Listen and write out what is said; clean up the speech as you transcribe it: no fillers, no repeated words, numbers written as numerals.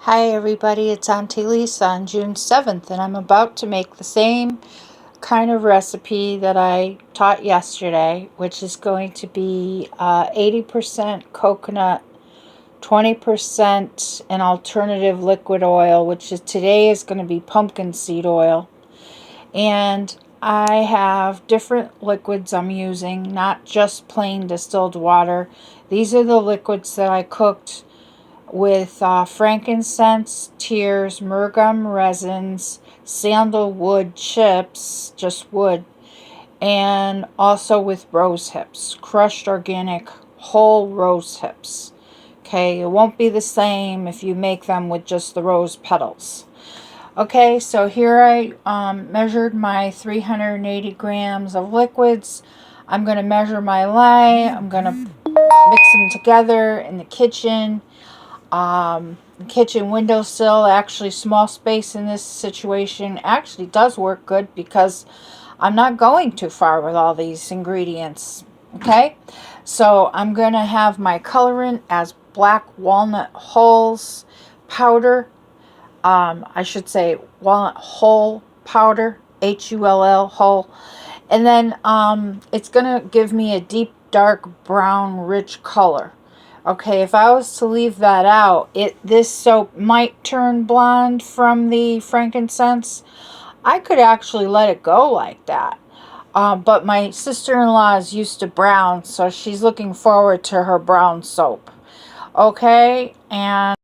Hi everybody, it's Auntie Lisa on June 7th, and I'm about to make the same kind of recipe that I taught yesterday, which is going to be 80% coconut, 20% an alternative liquid oil, which is today is going to be pumpkin seed oil. And I have different liquids I'm using, not just plain distilled water. These are the liquids that I cooked with frankincense, tears, myrrh resins, sandalwood chips, just wood, and also with rose hips, crushed organic whole rose hips. Okay, it won't be the same if you make them with just the rose petals. Okay, so here I measured my 380 grams of liquids. I'm going to measure my lye. I'm going to mix them together in the kitchen. Kitchen windowsill, actually small space in this situation actually does work good because I'm not going too far with all these ingredients. Okay, so I'm going to have my colorant as black walnut hulls powder. I should say walnut hull powder, Hull, hull. And then it's going to give me a deep dark brown rich color. Okay, if I was to leave that out, this soap might turn blonde from the frankincense. I could actually let it go like that. But my sister-in-law is used to brown, so she's looking forward to her brown soap. Okay, and